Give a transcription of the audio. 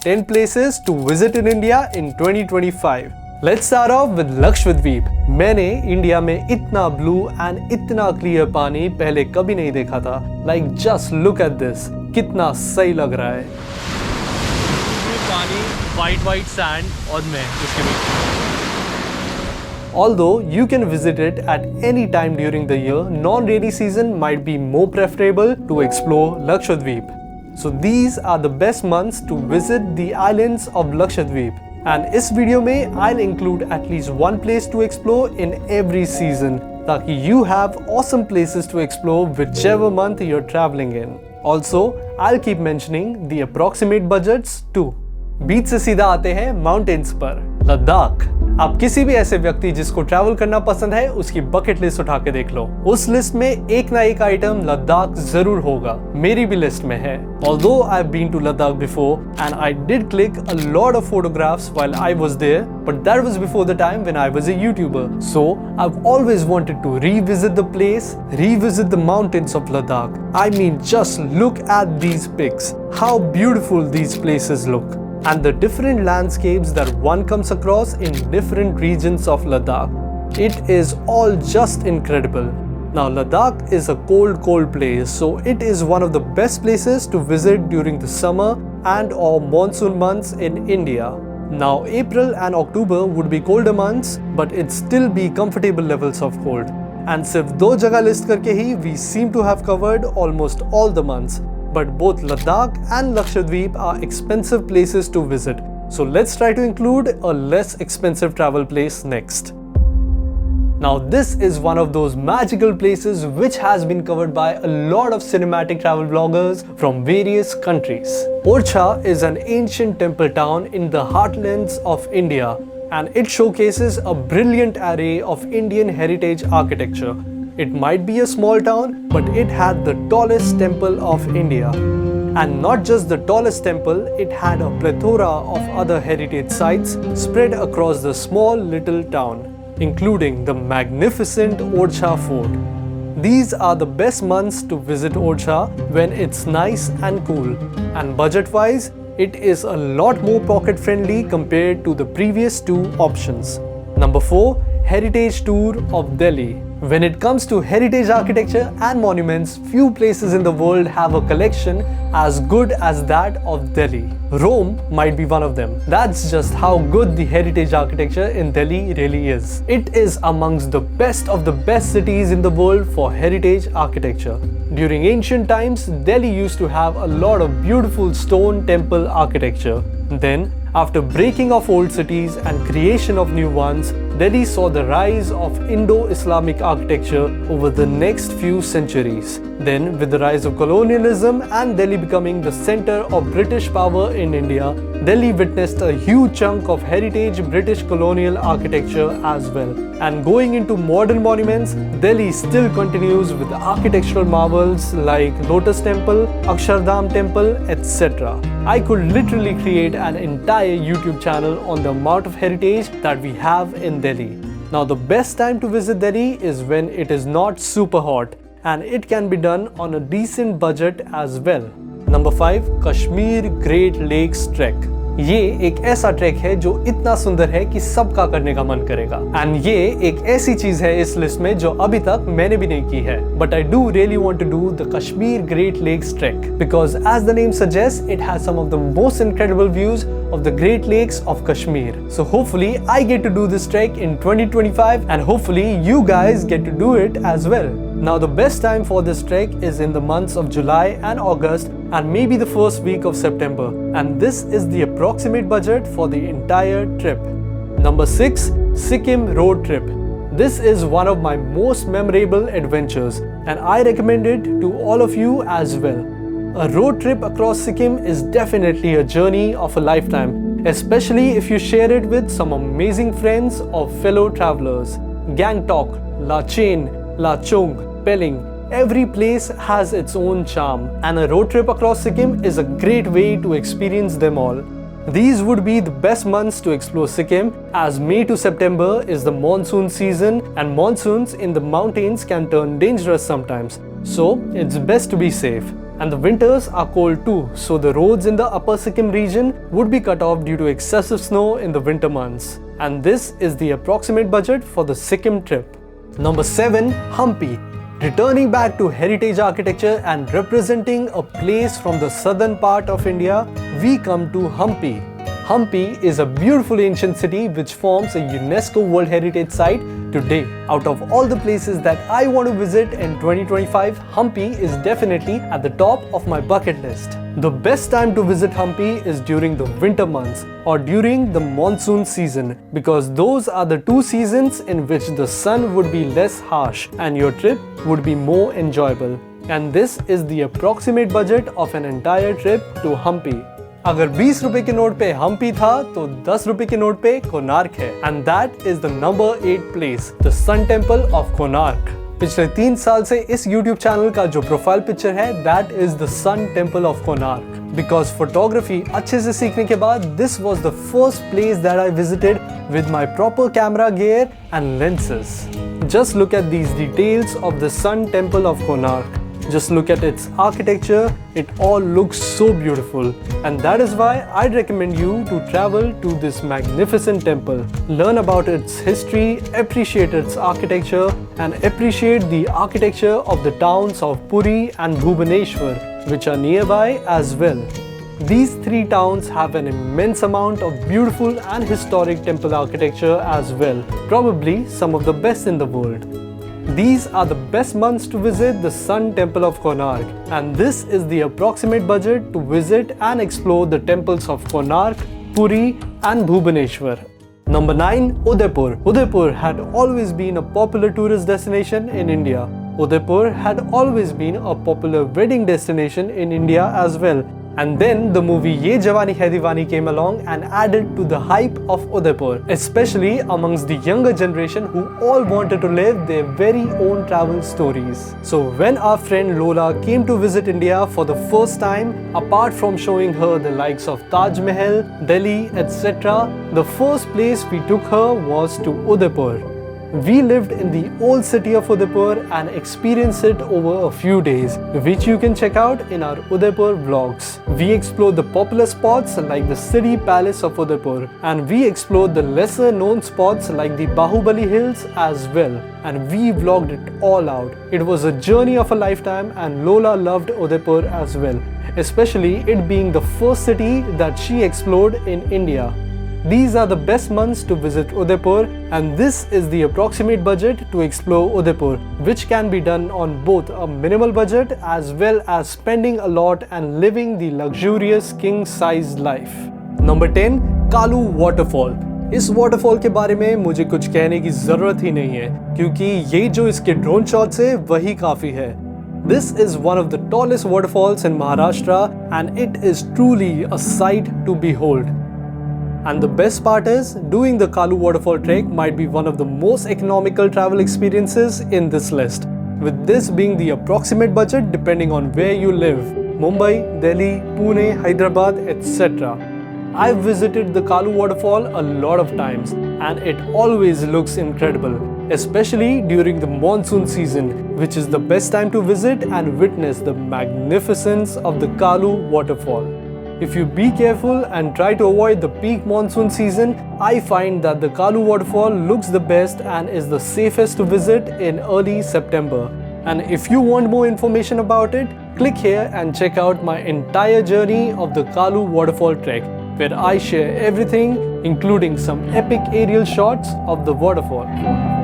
10 places to visit in India in 2025. Let's start off with Lakshadweep. मैंने India में इतना blue and इतना clear पानी पहले कभी नहीं देखा था. Like just look at this. कितना सही लग रहा है. पानी, white sand और मैं उसके बीच. Although you can visit it at any time during the year, non-rainy season might be more preferable to explore Lakshadweep. So these are the best months to visit the islands of Lakshadweep. And इस video में I'll include at least one place to explore in every season, ताकि you have awesome places to explore whichever month you're traveling in. Also, I'll keep mentioning the approximate budgets too. बीच से सीधा आते हैं mountains पर. लद्दाख. आप किसी भी ऐसे व्यक्ति जिसको ट्रैवल करना पसंद है उसकी बकेट लिस्ट उठा के देख लो. उस लिस्ट में एक ना एक आइटम लद्दाख जरूर होगा. मेरी भी लिस्ट में है. Although I've been to Ladakh before and I did click a lot of photographs while I was there, but that was before the time when I was a YouTuber. So I've always wanted to revisit the place, revisit the mountains of Ladakh. I mean, just look at these pics. How beautiful these places look. And the different landscapes that one comes across in different regions of Ladakh. It is all just incredible. Now Ladakh is a cold place, so it is one of the best places to visit during the summer and or monsoon months in India. Now April and October would be colder months, but it still be comfortable levels of cold. And सिर्फ दो जगह list करके ही we seem to have covered almost all the months. But both Ladakh and Lakshadweep are expensive places to visit. So let's try to include a less expensive travel place next. Now this is one of those magical places which has been covered by a lot of cinematic travel vloggers from various countries. Orcha is an ancient temple town in the heartlands of India, and it showcases a brilliant array of Indian heritage architecture. It might be a small town, but it had the tallest temple of India. And not just the tallest temple, it had a plethora of other heritage sites spread across the small little town, including the magnificent Orcha Fort. These are the best months to visit Orcha when it's nice and cool. And budget-wise, it is a lot more pocket-friendly compared to the previous two options. Number 4. Heritage Tour of Delhi. When it comes to heritage architecture and monuments, few places in the world have a collection as good as that of Delhi. Rome might be one of them. That's just how good the heritage architecture in Delhi really is. It is amongst the best of the best cities in the world for heritage architecture. During ancient times, Delhi used to have a lot of beautiful stone temple architecture. Then, after breaking of old cities and creation of new ones, Delhi saw the rise of Indo-Islamic architecture over the next few centuries. Then, with the rise of colonialism and Delhi becoming the center of British power in India, Delhi witnessed a huge chunk of heritage British colonial architecture as well. And going into modern monuments, Delhi still continues with architectural marvels like Lotus Temple, Akshardham Temple, etc. I could literally create an entire YouTube channel on the amount of heritage that we have in Delhi. Now the best time to visit Delhi is when it is not super hot, and it can be done on a decent budget as well. Number 5. Kashmir Great Lakes Trek. ये एक ऐसा track है जो इतना सुंदर है कि सबका करने का मन करेगा. एंड ये एक ऐसी चीज है इस लिस्ट में जो अभी तक मैंने भी नहीं की है. But I do really want to do the Kashmir Great Lakes trek because as the name सजेस्ट it has some of the most incredible views of the Great Lakes of Kashmir. So hopefully I get to do this trek in 2025 and hopefully you guys get to do it as well. Now the best time for this trek is in the months of July and August and maybe the first week of September, and this is the approximate budget for the entire trip. Number 6. Sikkim Road Trip. This is one of my most memorable adventures and I recommend it to all of you as well. A road trip across Sikkim is definitely a journey of a lifetime, especially if you share it with some amazing friends or fellow travelers. Gangtok, Lachen, Lachung, Pelling, every place has its own charm, and a road trip across Sikkim is a great way to experience them all. These would be the best months to explore Sikkim, as May to September is the monsoon season and monsoons in the mountains can turn dangerous sometimes, so it's best to be safe. And the winters are cold too, so the roads in the Upper Sikkim region would be cut off due to excessive snow in the winter months. And this is the approximate budget for the Sikkim trip. Number 7. Hampi. Returning back to heritage architecture and representing a place from the southern part of India, we come to Hampi. Hampi is a beautiful ancient city which forms a UNESCO World Heritage Site today. Out of all the places that I want to visit in 2025, Hampi is definitely at the top of my bucket list. The best time to visit Hampi is during the winter months or during the monsoon season, because those are the two seasons in which the sun would be less harsh and your trip would be more enjoyable. And this is the approximate budget of an entire trip to Hampi. अगर 20 रुपए के note पे हम्पी था तो 10 रुपए के note पे कोणार्क है, and that is the number 8 place, the Sun Temple of Konark. पिछले 3 साल से इस YouTube चैनल का जो प्रोफाइल पिक्चर है, that is the Sun Temple of Konark. Because photography अच्छे से सीखने के बाद, this was the first place that I visited with my proper camera gear and lenses. Just look at these details of the Sun Temple of Konark. Just look at its architecture, it all looks so beautiful, and that is why I'd recommend you to travel to this magnificent temple. Learn about its history, appreciate its architecture, and appreciate the architecture of the towns of Puri and Bhubaneswar, which are nearby as well. These 3 towns have an immense amount of beautiful and historic temple architecture as well, probably some of the best in the world. These are the best months to visit the Sun Temple of Konark, and this is the approximate budget to visit and explore the temples of Konark, Puri and Bhubaneswar. Number 9. Udaipur. Udaipur had always been a popular tourist destination in India. Udaipur had always been a popular wedding destination in India as well. And then the movie Ye Jawani Hai Deewani came along and added to the hype of Udaipur, especially amongst the younger generation who all wanted to live their very own travel stories. So when our friend Lola came to visit India for the first time, apart from showing her the likes of Taj Mahal, Delhi, etc., the first place we took her was to Udaipur. We lived in the old city of Udaipur and experienced it over a few days, which you can check out in our Udaipur vlogs. We explored the popular spots like the city palace of Udaipur, and we explored the lesser known spots like the Bahubali Hills as well, and we vlogged it all out. It was a journey of a lifetime, and Lola loved Udaipur as well, especially it being the first city that she explored in India. These are the best months to visit Udaipur, and this is the approximate budget to explore Udaipur, which can be done on both a minimal budget as well as spending a lot and living the luxurious king-sized life. Number 10. Kalu Waterfall. इस waterfall के बारे में मुझे कुछ कहने की जरूरत ही नहीं है, क्योंकि ये जो इसके ड्रोन शॉट्स है वही काफी है. This is one of the tallest waterfalls in Maharashtra, and it is truly a sight to behold. And the best part is, doing the Kalu waterfall trek might be one of the most economical travel experiences in this list, with this being the approximate budget depending on where you live: Mumbai, Delhi, Pune, Hyderabad, etc. I've visited the Kalu waterfall a lot of times, and it always looks incredible, especially during the monsoon season, which is the best time to visit and witness the magnificence of the Kalu waterfall. If you be careful and try to avoid the peak monsoon season, I find that the Kalu waterfall looks the best and is the safest to visit in early September. And if you want more information about it, click here and check out my entire journey of the Kalu waterfall trek, where I share everything, including some epic aerial shots of the waterfall.